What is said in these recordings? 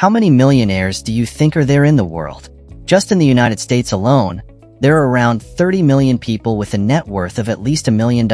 How many millionaires do you think are there in the world? Just in the United States alone, there are around 30 million people with a net worth of at least $1 million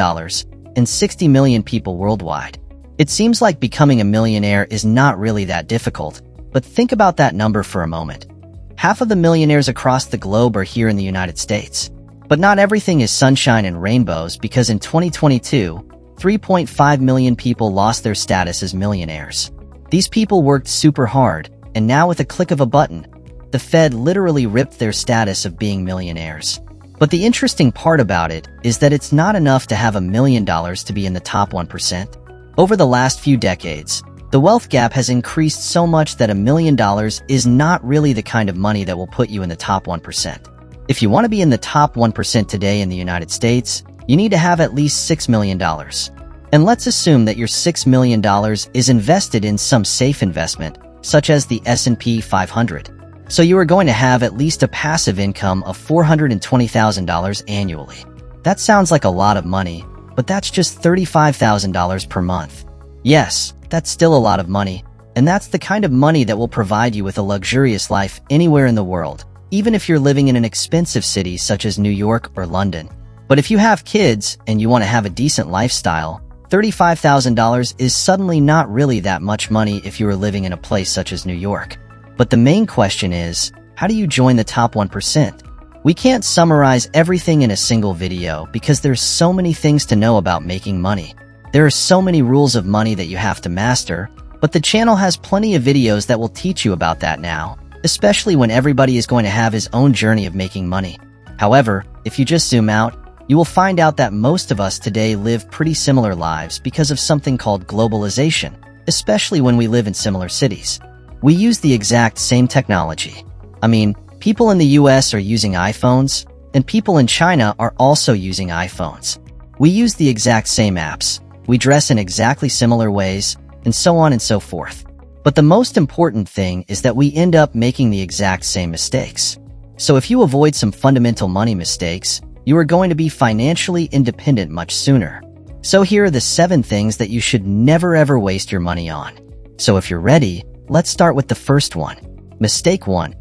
and 60 million people worldwide. It seems like becoming a millionaire is not really that difficult, but think about that number for a moment. Half of the millionaires across the globe are here in the United States. But not everything is sunshine and rainbows, because in 2022, 3.5 million people lost their status as millionaires. These people worked super hard, and now with a click of a button, the Fed literally ripped their status of being millionaires. But the interesting part about it is that it's not enough to have $1 million to be in the top 1%. Over the last few decades, the wealth gap has increased so much that $1 million is not really the kind of money that will put you in the top 1%. If you want to be in the top 1% today in the United States, you need to have at least $6 million. And let's assume that your $6 million is invested in some safe investment, such as the S&P 500. So you are going to have at least a passive income of $420,000 annually. That sounds like a lot of money, but that's just $35,000 per month. Yes, that's still a lot of money, and that's the kind of money that will provide you with a luxurious life anywhere in the world, even if you're living in an expensive city such as New York or London. But if you have kids and you want to have a decent lifestyle, $35,000 is suddenly not really that much money if you are living in a place such as New York. But the main question is, how do you join the top 1%? We can't summarize everything in a single video because there's so many things to know about making money. There are so many rules of money that you have to master, but the channel has plenty of videos that will teach you about that now, especially when everybody is going to have his own journey of making money. However, if you just zoom out, you will find out that most of us today live pretty similar lives because of something called globalization, especially when we live in similar cities. We use the exact same technology. I mean, people in the US are using iPhones, and people in China are also using iPhones. We use the exact same apps, we dress in exactly similar ways, and so on and so forth. But the most important thing is that we end up making the exact same mistakes. So if you avoid some fundamental money mistakes, you are going to be financially independent much sooner. So here are the 7 things that you should never ever waste your money on. So if you're ready, let's start with the first one. Mistake 1.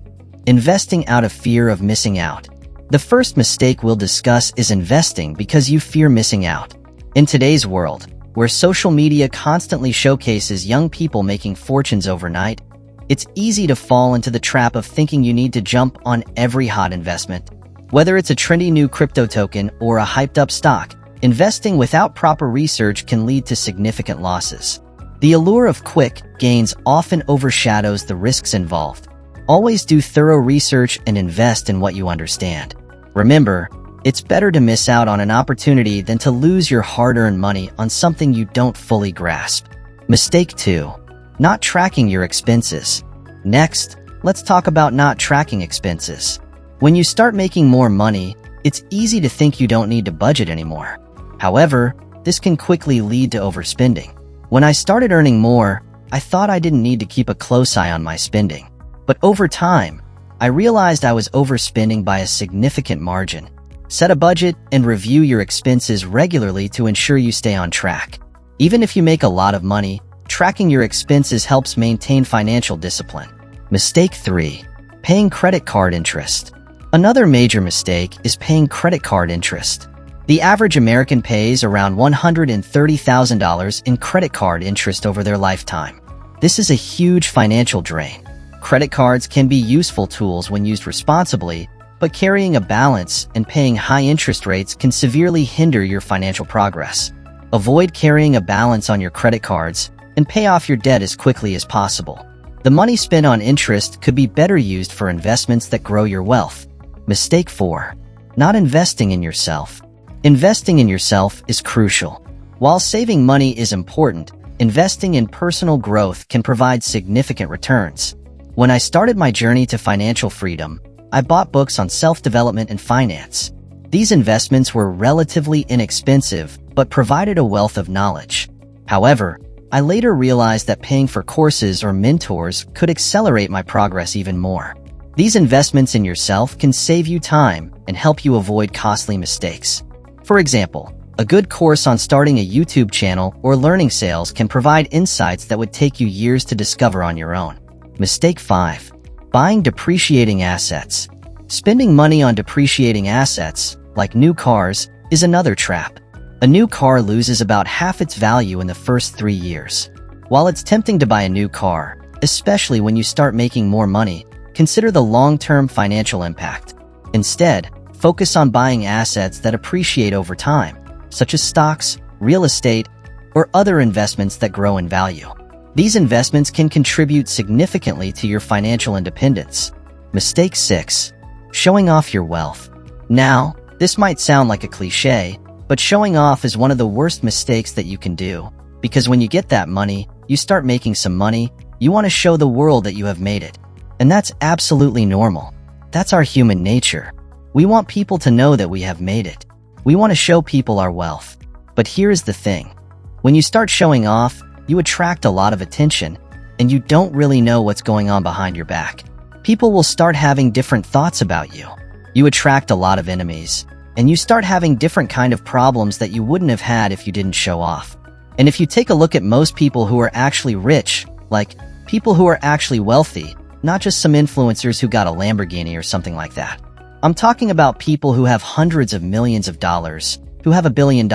Investing out of fear of missing out. The first mistake we'll discuss is investing because you fear missing out. In today's world, where social media constantly showcases young people making fortunes overnight, it's easy to fall into the trap of thinking you need to jump on every hot investment. Whether it's a trendy new crypto token or a hyped-up stock, investing without proper research can lead to significant losses. The allure of quick gains often overshadows the risks involved. Always do thorough research and invest in what you understand. Remember, it's better to miss out on an opportunity than to lose your hard-earned money on something you don't fully grasp. Mistake 2. Not tracking your expenses. Next, let's talk about not tracking expenses. When you start making more money, it's easy to think you don't need to budget anymore. However, this can quickly lead to overspending. When I started earning more, I thought I didn't need to keep a close eye on my spending. But over time, I realized I was overspending by a significant margin. Set a budget and review your expenses regularly to ensure you stay on track. Even if you make a lot of money, tracking your expenses helps maintain financial discipline. Mistake 3. Paying credit card interest. Another major mistake is paying credit card interest. The average American pays around $130,000 in credit card interest over their lifetime. This is a huge financial drain. Credit cards can be useful tools when used responsibly, but carrying a balance and paying high interest rates can severely hinder your financial progress. Avoid carrying a balance on your credit cards and pay off your debt as quickly as possible. The money spent on interest could be better used for investments that grow your wealth. Mistake 4. Not investing in yourself. Investing in yourself is crucial. While saving money is important, investing in personal growth can provide significant returns. When I started my journey to financial freedom, I bought books on self-development and finance. These investments were relatively inexpensive, but provided a wealth of knowledge. However, I later realized that paying for courses or mentors could accelerate my progress even more. These investments in yourself can save you time and help you avoid costly mistakes. For example, a good course on starting a YouTube channel or learning sales can provide insights that would take you years to discover on your own. Mistake 5. Buying depreciating assets. Spending money on depreciating assets, like new cars, is another trap. A new car loses about half its value in the first 3 years. While it's tempting to buy a new car, especially when you start making more money, consider the long-term financial impact. Instead, focus on buying assets that appreciate over time, such as stocks, real estate, or other investments that grow in value. These investments can contribute significantly to your financial independence. Mistake 6. Showing off your wealth. Now, this might sound like a cliché, but showing off is one of the worst mistakes that you can do, because when you get that money, you start making some money, you want to show the world that you have made it. And that's absolutely normal. That's our human nature. We want people to know that we have made it. We want to show people our wealth. But here's the thing. When you start showing off, you attract a lot of attention, and you don't really know what's going on behind your back. People will start having different thoughts about you. You attract a lot of enemies, and you start having different kind of problems that you wouldn't have had if you didn't show off. And if you take a look at most people who are actually rich, like people who are actually wealthy, not just some influencers who got a Lamborghini or something like that. I'm talking about people who have hundreds of millions of dollars, who have $1 billion.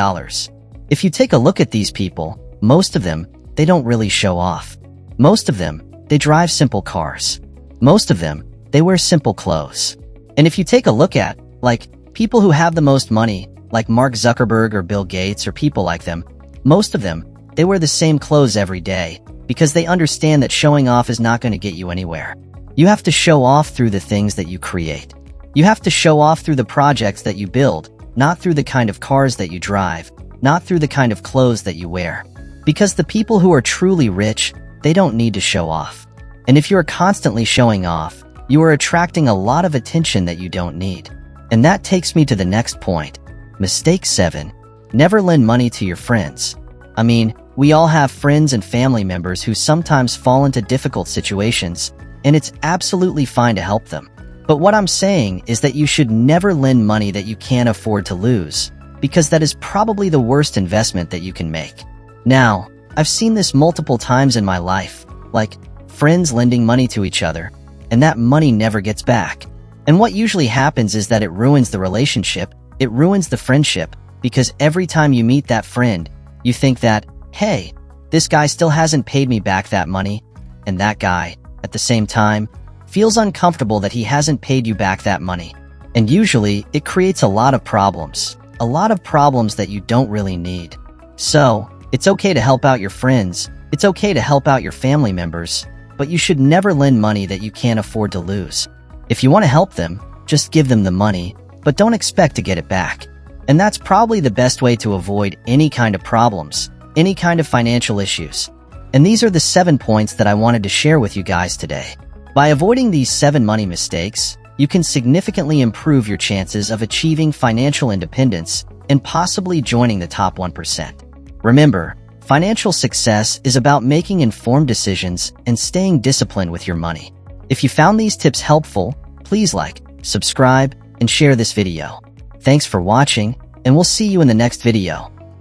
If you take a look at these people, most of them, they don't really show off. Most of them, they drive simple cars. Most of them, they wear simple clothes. And if you take a look at, like, people who have the most money, like Mark Zuckerberg or Bill Gates or people like them, most of them, they wear the same clothes every day because they understand that showing off is not going to get you anywhere. You have to show off through the things that you create. You have to show off through the projects that you build, not through the kind of cars that you drive, not through the kind of clothes that you wear. Because the people who are truly rich, they don't need to show off. And if you are constantly showing off, you are attracting a lot of attention that you don't need. And that takes me to the next point. Mistake 7. Never lend money to your friends. I mean, we all have friends and family members who sometimes fall into difficult situations, and it's absolutely fine to help them. But what I'm saying is that you should never lend money that you can't afford to lose, because that is probably the worst investment that you can make. Now, I've seen this multiple times in my life, like friends lending money to each other, and that money never gets back. And what usually happens is that it ruins the relationship, it ruins the friendship, because every time you meet that friend, you think that, hey, this guy still hasn't paid me back that money, and that guy, at the same time, feels uncomfortable that he hasn't paid you back that money. And usually, it creates a lot of problems that you don't really need. So, it's okay to help out your friends, it's okay to help out your family members, but you should never lend money that you can't afford to lose. If you want to help them, just give them the money, but don't expect to get it back. And that's probably the best way to avoid any kind of problems, any kind of financial issues. And these are the 7 points that I wanted to share with you guys today. By avoiding these 7 money mistakes, you can significantly improve your chances of achieving financial independence and possibly joining the top 1%. Remember, financial success is about making informed decisions and staying disciplined with your money. If you found these tips helpful, please like, subscribe, and share this video. Thanks for watching, and we'll see you in the next video.